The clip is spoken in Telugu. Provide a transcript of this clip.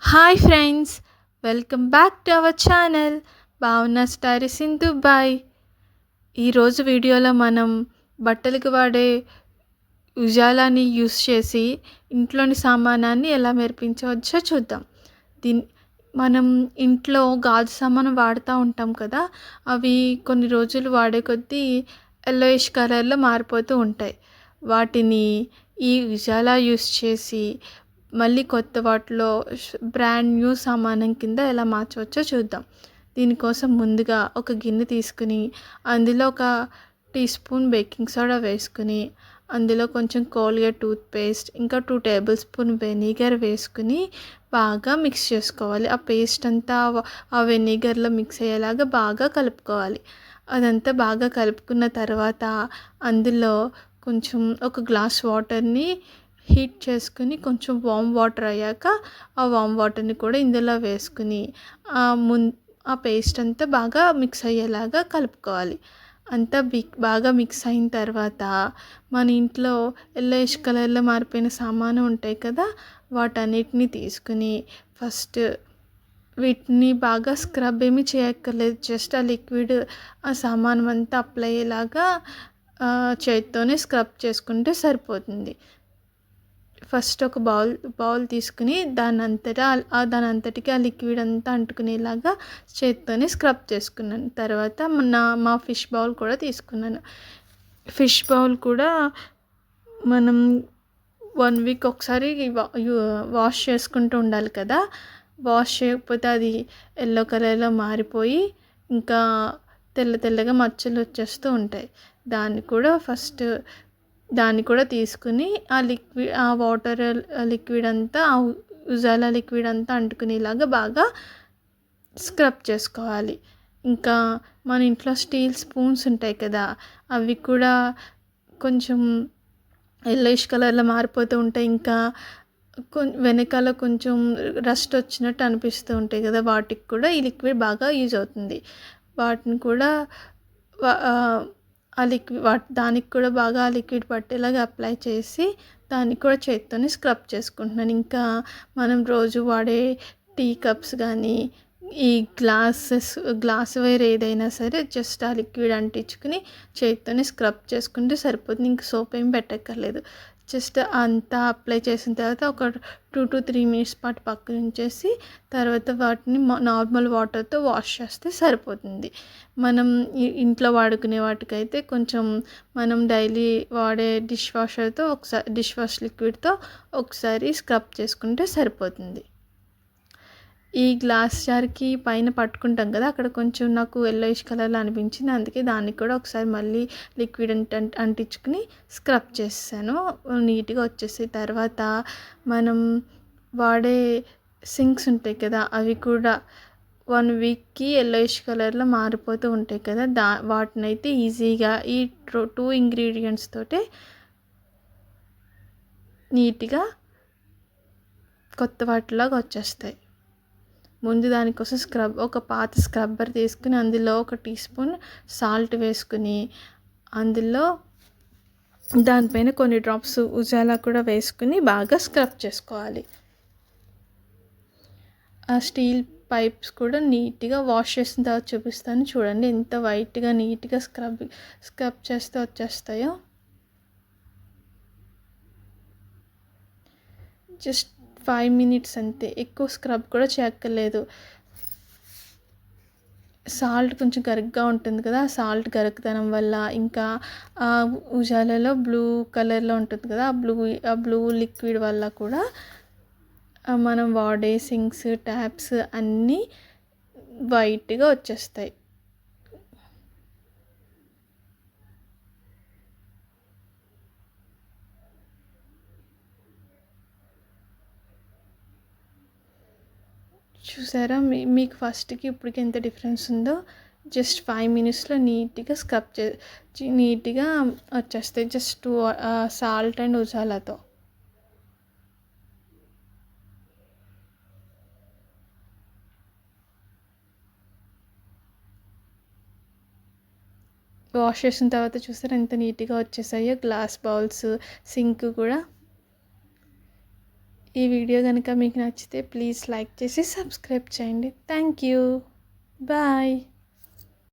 Hi friends, welcome back to our channel భావన స్టైరీస్ ఇన్ దుబాయ్. ఈరోజు వీడియోలో మనం బట్టలకు వాడే ఉజాలాని యూస్ చేసి ఇంట్లోని సామానాన్ని ఎలా మెరిపించవచ్చో చూద్దాం. దీని మనం ఇంట్లో గాజు సామాను వాడుతూ ఉంటాం కదా, అవి కొన్ని రోజులు వాడే కొద్దీ ఎల్లోయిష్ కలర్లో మారిపోతూ ఉంటాయి. వాటిని ఈ ఉజాలా యూస్ చేసి మళ్ళీ కొత్త వాటిలో బ్రాండ్ న్యూ సామానం కింద ఎలా మార్చవచ్చో చూద్దాం. దీనికోసం ముందుగా ఒక గిన్నె తీసుకుని అందులో ఒక టీ స్పూన్ బేకింగ్ సోడా వేసుకుని అందులో కొంచెం కోల్గేట్ టూత్పేస్ట్ ఇంకా 2 టేబుల్ స్పూన్ వెనిగర్ వేసుకుని బాగా మిక్స్ చేసుకోవాలి. ఆ పేస్ట్ అంతా ఆ వెనిగర్లో మిక్స్ అయ్యేలాగా బాగా కలుపుకోవాలి. అదంతా బాగా కలుపుకున్న తర్వాత అందులో కొంచెం ఒక గ్లాస్ వాటర్ని హీట్ చేసుకుని కొంచెం వామ్ వాటర్ అయ్యాక ఆ వామ్ వాటర్ని కూడా ఇందులో వేసుకుని ఆ పేస్ట్ అంతా బాగా మిక్స్ అయ్యేలాగా కలుపుకోవాలి. అంతా బాగా మిక్స్ అయిన తర్వాత మన ఇంట్లో ఎల్లోయిష్ కలర్లో మారిపోయిన సామాను ఉంటాయి కదా, వాటన్నిటిని తీసుకుని ఫస్ట్ వీటిని బాగా స్క్రబ్ ఏమీ చేయక్కర్లేదు. జస్ట్ ఆ లిక్విడ్ ఆ సామానం అంతా అప్లై అయ్యేలాగా చేత్తోనే స్క్రబ్ చేసుకుంటే సరిపోతుంది. ఫస్ట్ ఒక బౌల్ తీసుకుని దాని అంతటికి ఆ లిక్విడ్ అంతా అంటుకునేలాగా చేత్తోనే స్క్రబ్ చేసుకున్నాను. తర్వాత మా ఫిష్ బౌల్ కూడా తీసుకున్నాను. ఫిష్ బౌల్ కూడా మనం 1 వీక్ ఒకసారి వాష్ చేసుకుంటూ ఉండాలి కదా. వాష్ చేయకపోతే అది ఎల్లో కలర్లో మారిపోయి ఇంకా తెల్లగా మచ్చలు వచ్చేస్తూ ఉంటాయి. దాన్ని కూడా తీసుకుని ఆ వాటర్ లిక్విడ్ అంతా ఆ ఉజాలా లిక్విడ్ అంతా అంటుకునేలాగా బాగా స్క్రబ్ చేసుకోవాలి. ఇంకా మన ఇంట్లో స్టీల్ స్పూన్స్ ఉంటాయి కదా, అవి కూడా కొంచెం ఎల్లోయిష్ కలర్లో మారిపోతూ ఉంటాయి. ఇంకా వెనకాల కొంచెం రస్ట్ వచ్చినట్టు అనిపిస్తూ ఉంటాయి కదా, వాటికి కూడా ఈ లిక్విడ్ బాగా యూజ్ అవుతుంది. వాటిని కూడా దానికి కూడా బాగా ఆ లిక్విడ్ పట్టేలాగా అప్లై చేసి దానికి కూడా చేత్తోనే స్క్రబ్ చేసుకుంటున్నాను. ఇంకా మనం రోజు వాడే టీ కప్స్ కానీ ఈ గ్లాస్ వైర్ ఏదైనా సరే జస్ట్ ఆ లిక్విడ్ అంటించుకుని చేత్తోనే స్క్రబ్ చేసుకుంటే సరిపోతుంది. ఇంక సోప్ ఏం పెట్టక్కర్లేదు. జస్ట్ అంతా అప్లై చేసిన తర్వాత ఒక 2 to 3 మినిట్స్ పాటు పక్కన ఉంచేసి తర్వాత వాటిని నార్మల్ వాటర్తో వాష్ చేస్తే సరిపోతుంది. మనం ఇంట్లో వాడుకునే వాటికైతే కొంచెం మనం డైలీ వాడే డిష్ వాష్ లిక్విడ్తో ఒకసారి స్క్రబ్ చేసుకుంటే సరిపోతుంది. ఈ గ్లాస్ జార్కి పైన పట్టుకుంటాం కదా, అక్కడ కొంచెం నాకు ఎల్లోయిష్ కలర్లో అనిపించింది. అందుకే దానికి కూడా ఒకసారి మళ్ళీ లిక్విడ్ అంటించుకుని స్క్రబ్ చేసాను. నీట్గా వచ్చేసాయి. తర్వాత మనం వాడే సింక్స్ ఉంటాయి కదా, అవి కూడా 1 వీక్కి ఎల్లోయిష్ కలర్లో మారిపోతూ ఉంటాయి కదా, వాటినైతే ఈజీగా ఈ 2 ఇంగ్రీడియంట్స్ తోటే నీట్గా కొత్త వాటిలాగా వచ్చేస్తాయి. ముందు దానికోసం ఒక పాత స్క్రబ్బర్ తీసుకుని అందులో ఒక టీ స్పూన్ సాల్ట్ వేసుకుని అందులో దానిపైన కొన్ని డ్రాప్స్ ఉజాలా కూడా వేసుకుని బాగా స్క్రబ్ చేసుకోవాలి. ఆ స్టీల్ పైప్స్ కూడా నీట్గా వాష్ చేసిన తర్వాత చూపిస్తాను. చూడండి ఎంత వైట్గా నీట్గా స్క్రబ్ చేస్తే వచ్చేస్తాయో. జస్ట్ 5 మినిట్స్ అంతే, ఎక్కువ స్క్రబ్ కూడా చేయక్కర్లేదు. సాల్ట్ కొంచెం గరుగ్గా ఉంటుంది కదా, ఆ సాల్ట్ గరుకుదనం వల్ల ఇంకా ఉజాలలో బ్లూ కలర్లో ఉంటుంది కదా, ఆ బ్లూ లిక్విడ్ వల్ల కూడా మనం వాడే సింక్స్ ట్యాప్స్ అన్నీ వైట్గా వచ్చేస్తాయి. చూసారా మీకు ఫస్ట్కి ఇప్పటికి ఎంత డిఫరెన్స్ ఉందో. జస్ట్ 5 మినిట్స్లో నీట్గా నీట్గా వచ్చేస్తాయి, జస్ట్ సాల్ట్ అండ్ ఉజాలాతో. వాష్ చేసిన తర్వాత చూసారా ఎంత నీట్గా వచ్చేసాయో గ్లాస్ బౌల్స్, సింక్ కూడా. ఈ వీడియో కనుక మీకు నచ్చితే ప్లీజ్ లైక్ చేసి సబ్స్క్రైబ్ చేయండి. Thank you. బాయ్.